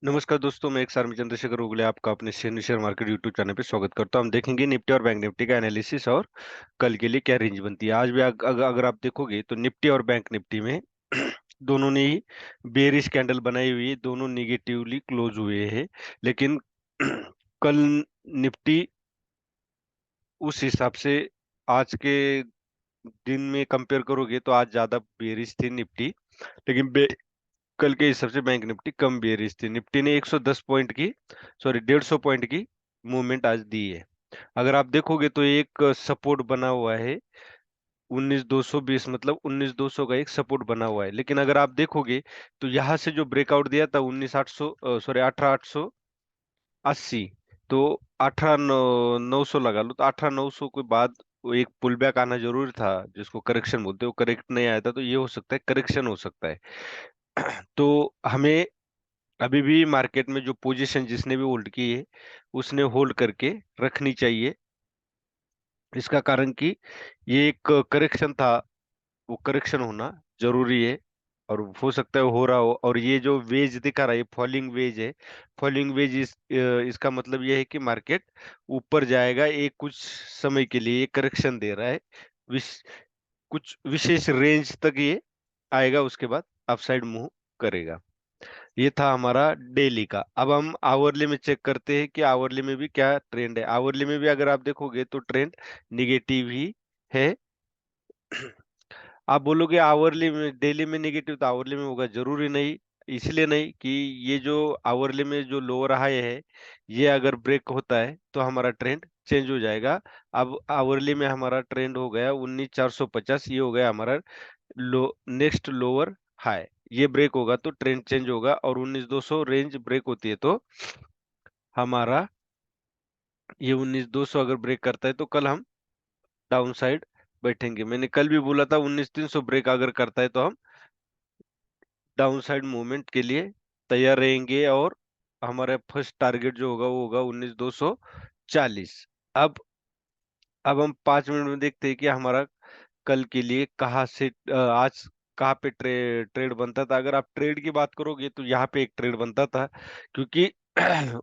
नमस्कार दोस्तों, मैं एक सार में चंद्रशेखर उगले आपका अपने शेयर मार्केट यूट्यूब चैनल पे स्वागत करता हूं। हम देखेंगे निफ्टी और बैंक निफ्टी का एनालिसिस और कल के लिए क्या रेंज बनती है। आज भी अगर आप देखोगे तो निफ्टी और बैंक निफ्टी में दोनों ने ही बेरिश कैंडल बनाई हुई है, दोनों निगेटिवली क्लोज हुए हैं। लेकिन कल निफ्टी उस हिसाब से आज के दिन में कंपेयर करोगे तो आज ज्यादा बेरिश थी निफ्टी। लेकिन कल के हिसाब से बैंक निफ्टी कम बेरिश थी। निफ्टी ने 110 पॉइंट की, सॉरी 150 पॉइंट की मूवमेंट आज दी है। अगर आप देखोगे तो एक सपोर्ट बना हुआ है 19,220, मतलब 19,200 का एक सपोर्ट बना हुआ है। लेकिन अगर आप देखोगे तो यहाँ से जो ब्रेकआउट दिया था 19,800, सॉरी 18,880, तो 18,900 लगा लो, तो 18,900 के बाद वो एक पुल बैक आना जरूरी था, जिसको करेक्शन बोलते हैं। वो करेक्ट नहीं आया था, तो ये हो सकता है करेक्शन हो सकता है। तो हमें अभी भी मार्केट में जो पोजीशन जिसने भी होल्ड की है उसने होल्ड करके रखनी चाहिए। इसका कारण कि ये एक करेक्शन था, वो करेक्शन होना जरूरी है। और हो सकता है हो रहा हो। और ये जो वेज दिखा रहा है, ये फॉलिंग वेज है। फॉलिंग वेज इसका मतलब ये है कि मार्केट ऊपर जाएगा एक कुछ समय के लिए, ये करेक्शन दे रहा है। विश, कुछ विशेष रेंज तक ये आएगा, उसके बाद अपसाइड मूव करेगा। ये था हमारा डेली का। अब हम आवरली में चेक करते हैं कि आवरली में भी क्या ट्रेंड है। आवरली में भी अगर आप देखोगे तो ट्रेंड निगेटिव ही है। आप बोलोगे आवरली में, डेली में निगेटिव तो आवरली में होगा, जरूरी नहीं। इसलिए नहीं कि ये जो आवरली में जो लोअर हाई है, ये अगर ब्रेक होता है तो हमारा ट्रेंड चेंज हो जाएगा। अब आवरली में हमारा ट्रेंड हो गया 19,450, ये हो गया हमारा नेक्स्ट लोअर हाई। ये ब्रेक होगा तो ट्रेंड चेंज होगा, और 19,200 रेंज ब्रेक होती है तो हमारा ये 19,200 अगर ब्रेक करता है तो कल हम डाउन साइड बैठेंगे। मैंने कल भी बोला था 19,300 ब्रेक अगर करता है तो हम डाउन साइड मूवमेंट के लिए तैयार रहेंगे। और हमारा फर्स्ट टारगेट जो होगा वो होगा 19,240। अब अब हम 5 मिनट में देखते हैं कि हमारा कल के लिए कहाँ से आज कहाँ पे ट्रेड बनता था। अगर आप ट्रेड की बात करोगे तो यहाँ पे एक ट्रेड बनता था, क्योंकि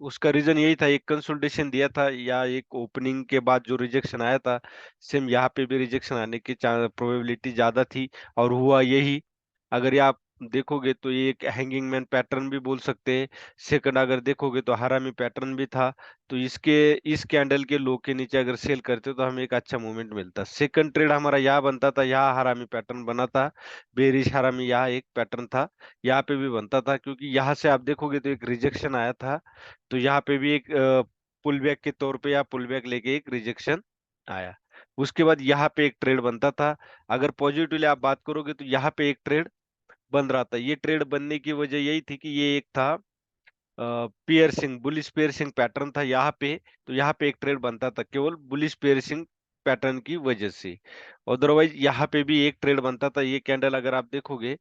उसका रीजन यही था, एक कंसोलिडेशन दिया था या एक ओपनिंग के बाद जो रिजेक्शन आया था, सेम यहाँ पे भी रिजेक्शन आने की प्रोबेबिलिटी ज्यादा थी, और हुआ यही। अगर ये आप देखोगे तो ये एक हैंगिंग मैन पैटर्न भी बोल सकते हैं। सेकंड अगर देखोगे तो हरामी पैटर्न भी था। तो इसके इस कैंडल के लो के नीचे अगर सेल करते तो हमें एक अच्छा मूवमेंट मिलता। सेकंड ट्रेड हमारा यहाँ बनता था, यहाँ हरामी पैटर्न बना था, बेरिश हरामी, यहाँ एक पैटर्न था, यहाँ पे भी बनता था। क्योंकि यहाँ से आप देखोगे तो एक रिजेक्शन आया था, तो यहाँ पे भी एक पुल बैक के तौर पे या पुल बैक लेके एक रिजेक्शन आया। उसके बाद यहाँ पे एक ट्रेड बनता था। अगर पॉजिटिवली आप बात करोगे तो यहाँ पे एक ट्रेड बन रहा था। ये ट्रेड बनने की वजह यही थी कि ये एक था पियर्सिंग, बुलिश पियर्सिंग पैटर्न था यहाँ पे। तो यहाँ पे एक ट्रेड बनता था केवल बुलिश पियर्सिंग पैटर्न की वजह से। अदरवाइज यहाँ पे भी एक ट्रेड बनता था। ये कैंडल अगर आप देखोगे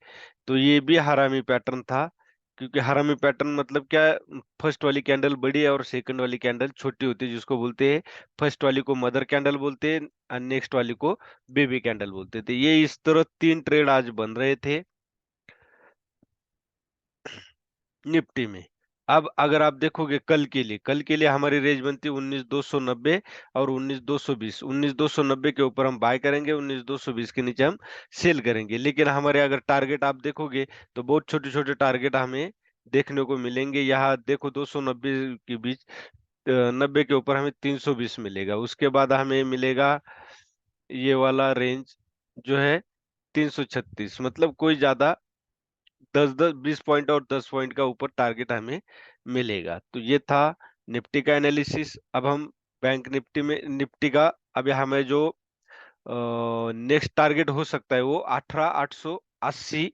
तो ये भी हरामी पैटर्न था। क्योंकि हरामी पैटर्न मतलब क्या, फर्स्ट वाली कैंडल बड़ी है और सेकंड वाली कैंडल छोटी होती है, जिसको बोलते हैं फर्स्ट वाली को मदर कैंडल बोलते हैं और नेक्स्ट वाली को बेबी कैंडल बोलते थे। ये इस तरह तीन ट्रेड आज बन रहे थे निफ्टी में। अब अगर आप देखोगे कल के लिए हमारी रेंज बनती है 19,290 और 19,220। 19,290 के ऊपर हम बाय करेंगे, 19,220 के नीचे हम सेल करेंगे। लेकिन हमारे अगर टारगेट आप देखोगे तो बहुत छोटे छोटे टारगेट हमें देखने को मिलेंगे। यहाँ देखो 290 के बीच, 90 के ऊपर हमें 320 मिलेगा। उसके बाद हमें मिलेगा ये वाला रेंज जो है 336। मतलब कोई ज्यादा 10-10 20 पॉइंट और 10 पॉइंट का ऊपर टारगेट हमें मिलेगा। तो ये था निफ्टी का एनालिसिस। अब हम बैंक निफ्टी में, निफ्टी का अभी हमें जो नेक्स्ट टारगेट हो सकता है वो 18,880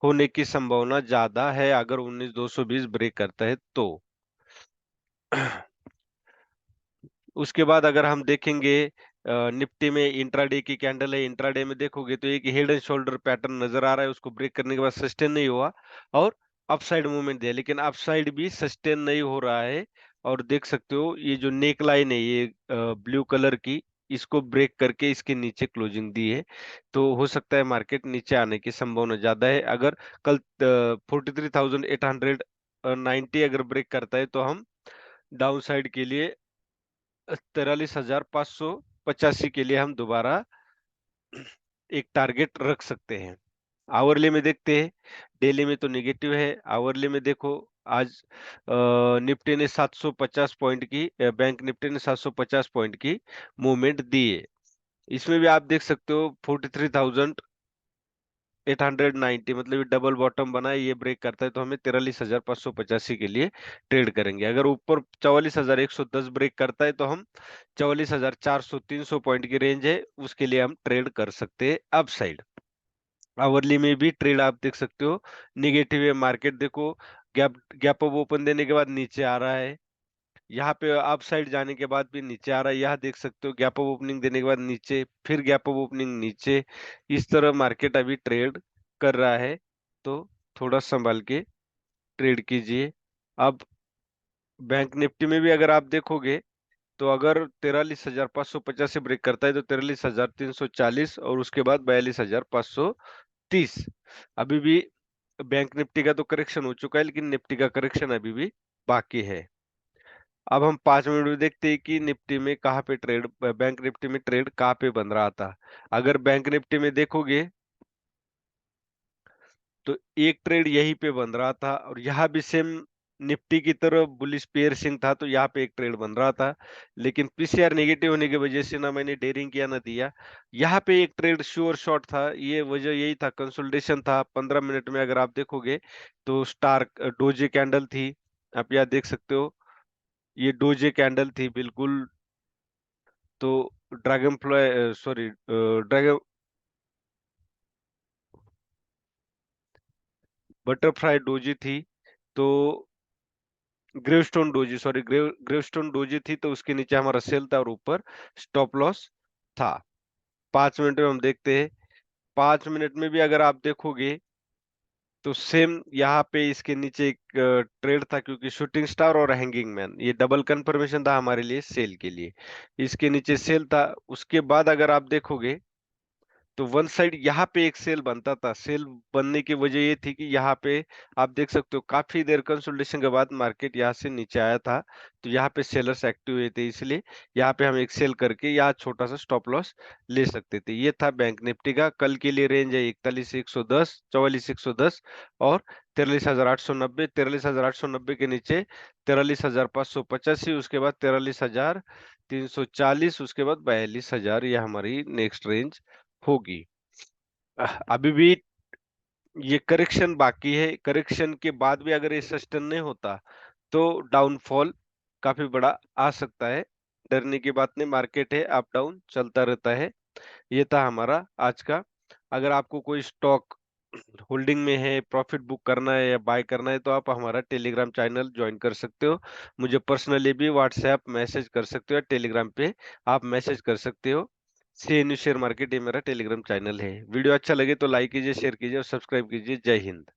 होने की संभावना ज्यादा है, अगर 19,220 ब्रेक करता है तो। उसके बाद अगर हम देखेंगे निफ्टी में इंट्राडे की कैंडल है। इंट्राडे में देखोगे तो एक हेड एंड शोल्डर पैटर्न नजर आ रहा है, उसको ब्रेक करने के बाद सस्टेन नहीं हुआ और अपसाइड मूवमेंट दिया, लेकिन अपसाइड भी सस्टेन नहीं हो रहा है। और देख सकते हो ये जो नेक लाइन है, ये ब्लू कलर की, इसको ब्रेक करके इसके नीचे क्लोजिंग दी है। तो हो सकता है मार्केट नीचे आने की संभावना ज्यादा है। अगर कल 43,800 90 अगर ब्रेक करता है तो हम डाउन साइड के लिए 43,585 के लिए हम दोबारा एक टारगेट रख सकते हैं। आवरली में देखते हैं, डेली में तो नेगेटिव है। आवरली में देखो, आज निफ्टी ने 750 पॉइंट की बैंक निफ्टी ने 750 पॉइंट की मूवमेंट दी है। इसमें भी आप देख सकते हो 43,890, मतलब ये डबल बॉटम बना है, ये ब्रेक करता है तो हमें 43,585 के लिए ट्रेड करेंगे। अगर ऊपर 44,110 ब्रेक करता है तो हम 44,400 300 पॉइंट की रेंज है, उसके लिए हम ट्रेड कर सकते हैं अप साइड। आवरली में भी ट्रेड आप देख सकते हो, निगेटिव है मार्केट। देखो, गैप गैप अप ओपन देने के बाद नीचे आ रहा है, यहाँ पे अप साइड जाने के बाद भी नीचे आ रहा है। यहाँ देख सकते हो गैप अप ओपनिंग देने के बाद नीचे, फिर गैप अप ओपनिंग नीचे। इस तरह मार्केट अभी ट्रेड कर रहा है, तो थोड़ा संभाल के ट्रेड कीजिए। अब बैंक निफ्टी में भी अगर आप देखोगे, तो अगर 43,550 से ब्रेक करता है तो 43,340 और उसके बाद 42,530। अभी भी बैंक निफ्टी का तो करेक्शन हो चुका है, लेकिन निफ्टी का करेक्शन अभी भी बाकी है। अब हम 5 मिनट में देखते हैं कि निफ्टी में कहाँ पे ट्रेड, बैंक निफ्टी में ट्रेड कहाँ पे बन रहा था। अगर बैंक निफ्टी में देखोगे, तो एक ट्रेड यहीं पे बन रहा था और यहाँ भी सेम निफ्टी की तरह बुलिश पेयरसिंग था, तो यहाँ पे एक ट्रेड बन रहा था। लेकिन पीसीआर नेगेटिव होने की वजह से ना मैंने डेयरिंग किया ना दिया। यहाँ पे एक ट्रेड श्योर शॉट था, ये वजह यही था, कंसोलिडेशन था। 15 मिनट में अगर आप देखोगे तो स्टार डोजे कैंडल थी, आप यहाँ देख सकते हो, ये डोजे कैंडल थी बिल्कुल। तो dragon fly, sorry, dragon butterfly doji थी। तो gravestone doji, sorry, gravestone doji थी, तो उसके नीचे हमारा सेल था और ऊपर स्टॉप लॉस था। 5 मिनट में हम देखते हैं, 5 मिनट में भी अगर आप देखोगे तो सेम यहाँ पे इसके नीचे एक ट्रेड था, क्योंकि शूटिंग स्टार और हैंगिंग मैन ये डबल कंफर्मेशन था हमारे लिए सेल के लिए। इसके नीचे सेल था। उसके बाद अगर आप देखोगे तो वन साइड यहाँ पे एक सेल बनता था। सेल बनने की वजह ये थी कि यहाँ पे आप देख सकते हो काफी देर कंसोलिडेशन के बाद मार्केट यहाँ से नीचे आया था, तो यहाँ पे सेलर्स एक्टिव हुए थे, इसलिए यहाँ पे हम एक सेल करके यहाँ छोटा सा स्टॉप लॉस ले सकते थे। ये था बैंक निफ्टी का। कल के लिए रेंज है 41,110, 44,110 और 43,890। 43,890 के नीचे 43,585, उसके बाद 43,340, उसके बाद 42,000, ये हमारी नेक्स्ट रेंज होगी। अभी भी ये करेक्शन बाकी है। करेक्शन के बाद भी अगर ये सस्टेन नहीं होता तो डाउनफॉल काफी बड़ा आ सकता है। डरने की बात नहीं, मार्केट है, अप डाउन चलता रहता है। ये था हमारा आज का। अगर आपको कोई स्टॉक होल्डिंग में है, प्रॉफिट बुक करना है या बाय करना है, तो आप हमारा टेलीग्राम चैनल ज्वाइन कर सकते हो। मुझे पर्सनली भी व्हाट्सएप मैसेज कर सकते हो, टेलीग्राम पे आप मैसेज कर सकते हो। न्यू शेयर मार्केट, ये मेरा टेलीग्राम चैनल है। वीडियो अच्छा लगे तो लाइक कीजिए, शेयर कीजिए और सब्सक्राइब कीजिए। जय हिंद।